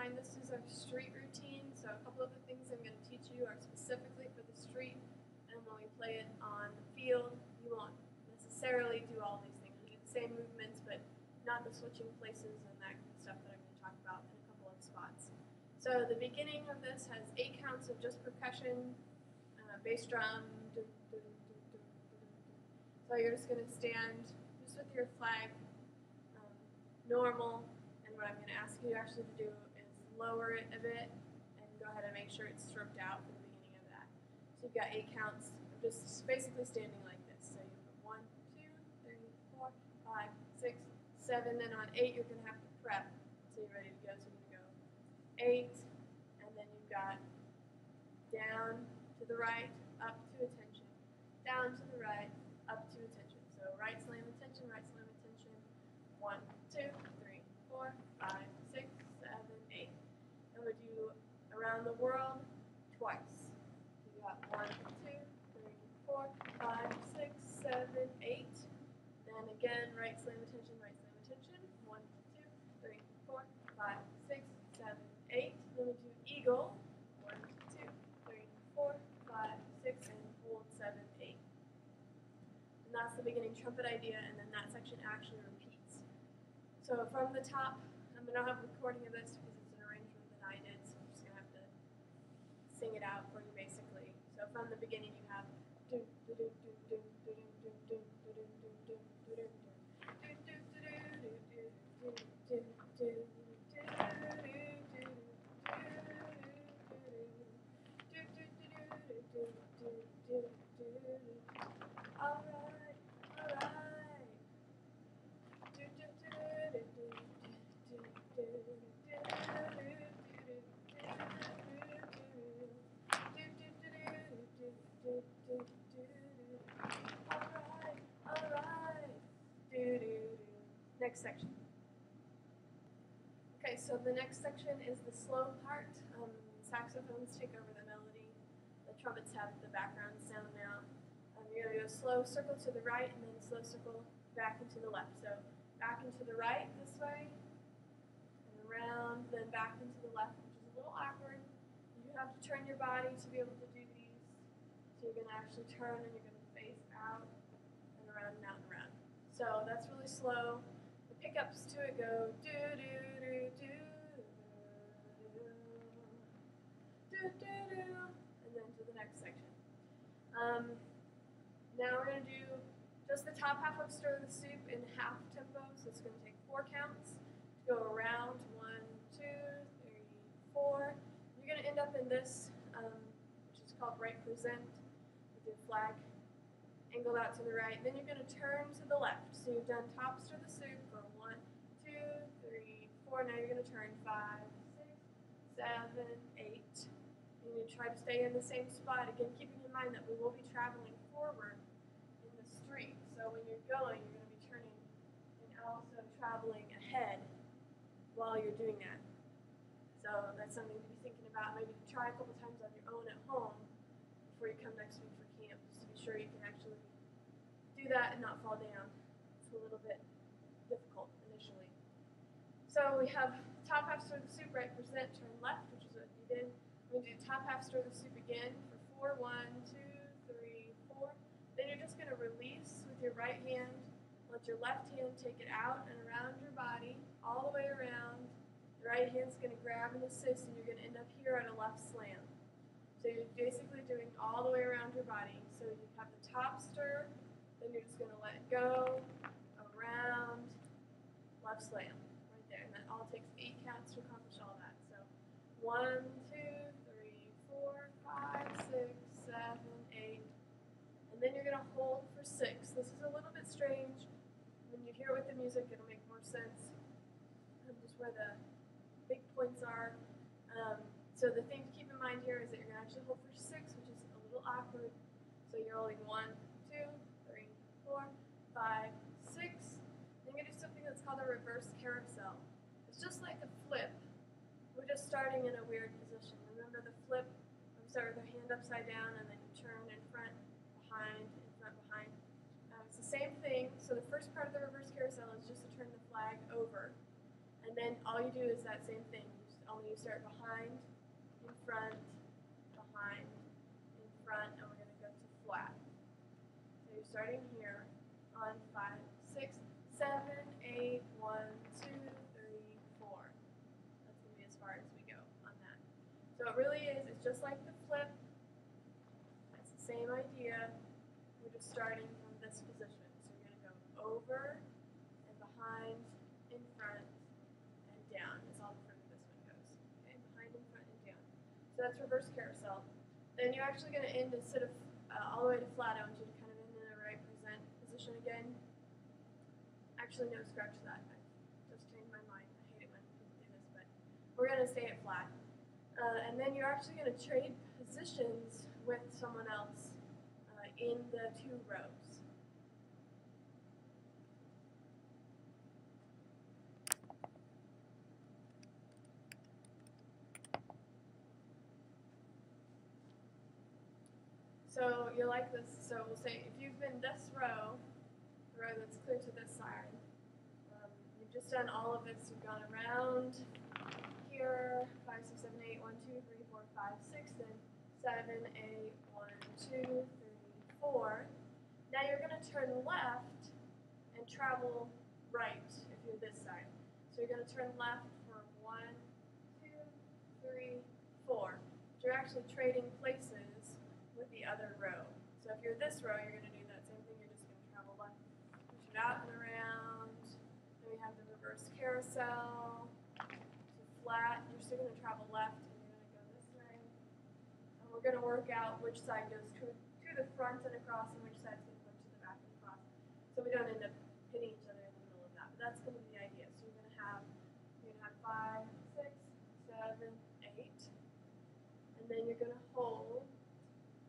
mind, this is our street routine, so a couple of the things I'm going to teach you are specifically for the street, and when we play it on the field, you won't necessarily do all these things. You do the same movements, but not the switching places and that kind of stuff that I'm going to talk about in a couple of spots. So the beginning of this has 8 counts of just percussion, bass drum, dun, dun, dun, dun, dun, dun. So you're just going to stand just with your flag normal, and what I'm going to ask you actually to do is lower it a bit and go ahead and make sure it's stroked out for the beginning of that. So you've got 8 counts of just basically standing like this. So you have 1, 2, 3, 4, 5, 6, 7, then on 8 you're going to have to prep. So you're ready to go, so you're going to go 8, and then you've got down to the right, up to attention, down to the right, up to attention. So right slam attention, right slam attention. 1, 2, 3, 4, 5, 6, 7, 8. And we do around the world twice. You got 1, 2, 3, 4, 5, 6, 7, 8. Then again, right slam attention, right slam attention. 1, 2, 3, 4, 5, 6, 7, 8. Then we do eagle. 1, 2, 3, 4, 5, 6, and hold 7, 8. And that's the beginning trumpet idea, and then that section actually repeats. So from the top, I'm going to have a recording of this because it's an arrangement that I did, so I'm just going to have to sing it out for you basically. So from the beginning you have Next section. Okay, so the next section is the slow part. Saxophones take over the melody. The trumpets have the background sound now. You're going to go slow circle to the right and then slow circle back and to the left. So back and to the right this way, and around, then back into the left, which is a little awkward. You have to turn your body to be able to do these. So you're going to actually turn and you're going to face out and around and out and around. So that's really slow. The pickups to it go do do do do do do do do, and then to the next section. Now we're going to do just the top half of Stir the Soup in half tempo. So it's going to take 4 counts to go around. 1, 2, 3, 4. You're going to end up in this, which is called right present, with your flag angled out to the right. Then you're going to turn to the left. So you've done top Stir the Soup for 1, 2, 3, 4. Now you're going to turn 5, 6, 7, 8. And you try to stay in the same spot. Again, keeping in mind that we will be traveling forward in the street. So when you're going, you're going to be turning and also traveling ahead while you're doing that. So that's something to be thinking about. Maybe try a couple times on your own at home before you come next week for camp, just to be sure you can actually do that and not fall down. It's a little bit difficult initially. So we have top half Stir the Soup, right present, turn left, which is what you did. We're going to do top half Stir the Soup again for 4, 1, 2, 3, 4. Then you're just going to release with your right hand. Let your left hand take it out and around your body, all the way around. The right hand's going to grab and assist, and you're going to end up here at a left slam. So you're basically doing all the way around your body. So you have the top stir, then you're just going to let it go, around, left slam, right there. And that all takes 8 counts to accomplish all that. So 1, 2, 3, 4, 5, 6, 7, 8. And then you're going to hold for 6. This is a little bit strange. When you hear it with the music, it'll make more sense. Just where the big points are. So the thing to keep in mind here is that you're going to actually hold for 6, which is a little awkward. So you're holding 1, 2, 3, 4, 5, 6. Then you're going to do something that's called a reverse carousel. It's just like a flip. We're just starting in a weird position. Remember the flip? We start with our hand upside down, and then you turn in front, behind, in front, behind. It's the same thing. So the first part of the reverse carousel is just to turn the flag over. And then all you do is that same thing. You just only you start behind, in front, behind, in front, and we're going to go to flat. So you're starting here on 5, 6, 7, 8, 1, 2, 3, 4. That's going to be as far as we go on that. So it really is, it's just like the flip. It's the same idea. We're just starting from this position. So you're going to go over and behind, in front, and down is all the further this one goes. Okay, behind, in front, and down. So that's reverse carousel. Then you're actually going to end instead of all the way to flat. I want you to kind of end in the right present position again. Actually, no, scratch that. I just changed my mind. I hate it when people do this, but we're going to stay at flat. And then you're actually going to trade positions with someone else in the 2 rows. So you're like this, so we'll say if you've been this row, the row that's clear to this side, you've just done all of this, you've gone around here, 5, 6, 7, 8, 1, 2, 3, 4, 5, 6, then 7, 8, 1, 2, 3, 4. Now you're going to turn left and travel right if you're this side. So you're going to turn left for 1, 2, 3, 4. But you're actually trading places with the other row. So if you're this row, you're going to do that same thing. You're just going to travel left, push it out and around. Then we have the reverse carousel. So flat, you're still going to travel left and you're going to go this way. And we're going to work out which side goes to the front and across and which side's going to go to the back and across. So we don't end up hitting each other in the middle of that. But that's going to be the idea. So you're going to have 5, 6, 7, 8. And then you're going to hold.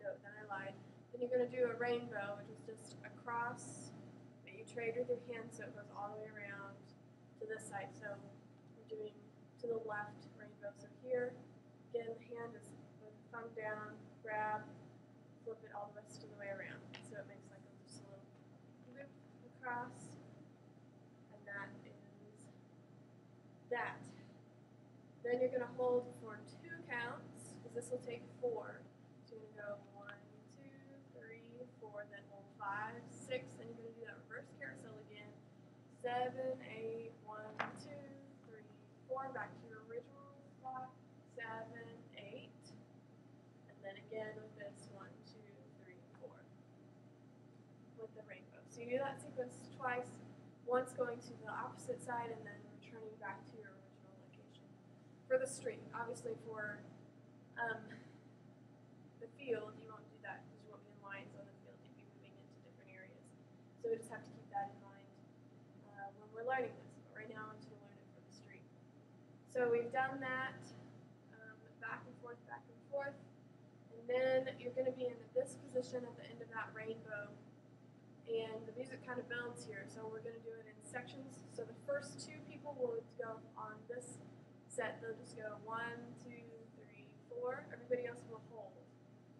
No, then I lied. Then you're going to do a rainbow, which is just across, but you trade with your hand so it goes all the way around to this side. So we're doing to the left rainbow. So here, again, the hand is with the thumb down, grab, flip it all the rest of the way around. So it makes like just a little loop across, and that is that. Then you're going to hold for 2 counts, because this will take 4. So you're going to go 1, 2, 3, 4, then hold 5, 6, then you're going to do that reverse carousel again. 7, 8, 1, 2, 3, 4, back to your original spot. 7, 8, and then again with this 1, 2, 3, 4, with the rainbow. So you do that sequence twice, once going to the opposite side and then returning back to your original location. For the street, obviously for the field, you won't do that because you won't be in lines on the field. You'd be moving into different areas. So we just have to keep that in mind when we're learning this. But right now, I want you to learn it for the street. So we've done that back and forth, and then you're going to be in this position at the end of that rainbow. And the music kind of builds here, so we're going to do it in sections. So the first 2 people will go on this set. They'll just go 1, 2, 3, 4. Everybody else will hold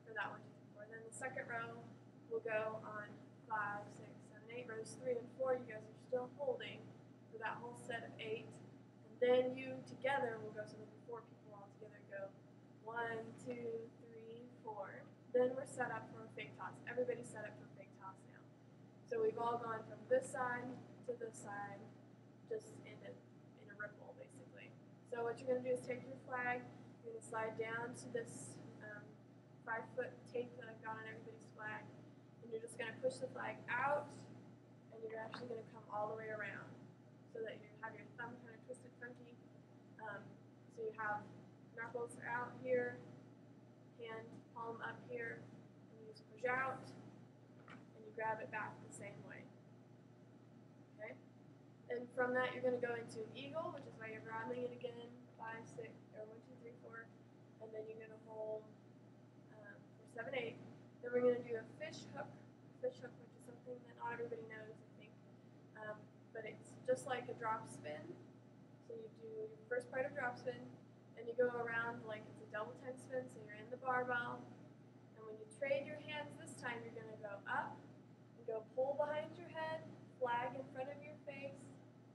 for that 1, 2, 3, 4. Then the second row will go on 5, 6, 7, 8. Rows 3 and 4, you guys are still holding for that whole set of 8. And then you together will go, so there'll be 4 people all together go 1, 2, 3, 4. Then we're set up for a fake toss. Everybody's set up for a fake toss now. So we've all gone from this side to this side, just in a ripple, basically. So what you're going to do is take your flag, you're going to slide down to this 5-foot tape that I've got on everybody's flag, and you're just going to push the flag out, and you're actually going to come all the way around, so that you have your thumb kind of twisted funky. So you have knuckles out here, hand palm up here, and you just push out, and you grab it back the same way. Okay? And from that, you're going to go into an eagle, which is why you're grabbing it again, 5, 6, or 1, 2, 3, 4, and then you're going to hold for 7, 8. Then we're going to do a fish hook, which is something that not everybody knows, I think, but it's just like a drop spin. So you do your first part of drop spin, and you go around like it's a double time spin, so you're in the barbell, and when you trade your hands this time, you're going to go up, and go pull behind your head, flag in front of your face,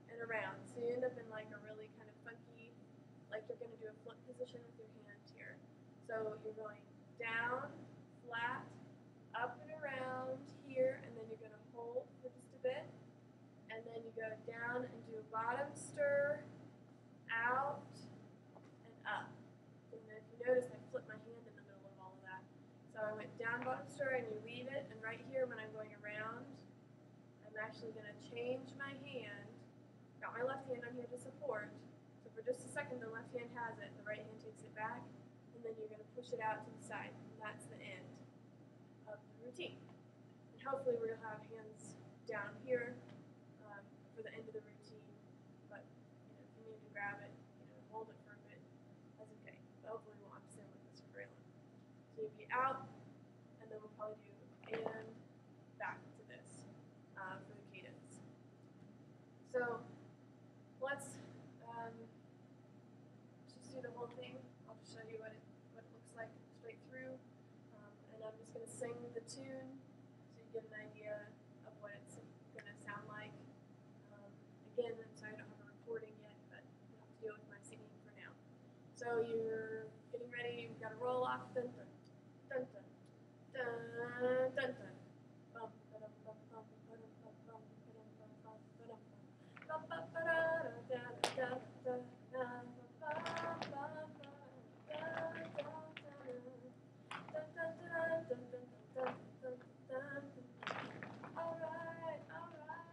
and around. So you end up in like a really kind of funky, like you're going to do a position with your hand here. So you're going down, flat, up and around here, and then you're going to hold for just a bit. And then you go down and do a bottom stir, out, and up. And if you notice, I flipped my hand in the middle of all of that. So I went down, bottom stir, and you leave it. And right here, when I'm going around, I'm actually going to change my hand. Got my left hand on here to support. So for just a second, the left hand has it. The right hand takes it back. And then you're going to push it out to the side. And that's the end of the routine. And hopefully we're going to have hands down here for the end of the routine. But if you need to grab it, hold it for a bit, that's okay. But hopefully we won't have to stand like this for very long. So you'll be out, and then we'll probably do and back to this for the cadence. So let's just do the whole thing. I'll just show you what it looks like straight through, and I'm just going to sing the tune so you get an idea of what it's going to sound like. Again, I'm sorry I don't have a recording yet, but you'll have to deal with my singing for now. So you're getting ready. You've got to roll off. Dun dun dun dun dun dun dun. Bum ba-dum bum bum ba-dum bum bum ba-dum bum bum ba-dum bum ba ba da da da da da all right, all right.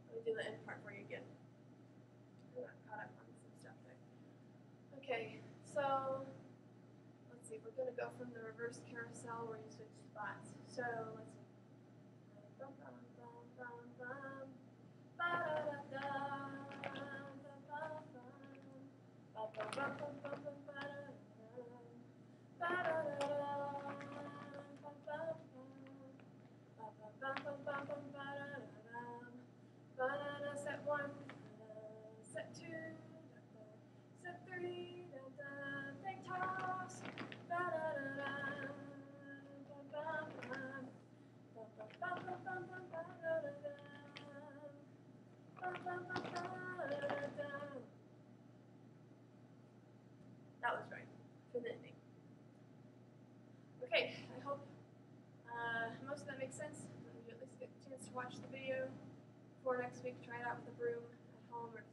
Let me do the end part for you again. I got caught up on some stuff there. Okay, so let's see. We're going to go from the reverse carousel where you switch spots. So let's see. Bum, bum, bum, bum, bum. Ba-da-da-da. Ba-bum, bum. Ba-bum, bum, bum, bum, bum, ba-da-da-da. Ba-da-da-da. Ba-bum, bum. Ba-bum, bum, bum, bum, bum, ba-da-da-da. Ba-da-da. Set 1. Set 2. Set 3. Big toss. Ba-da-da-da. Ba-bum, bum. Ba-bum, bum, bum, bum, ba-da-da-da. Ba-bum, bum, ba-da-da. That was right for the ending. Okay, I hope most of that makes sense. You at least get a chance to watch the video before next week. Try it out with a broom at home or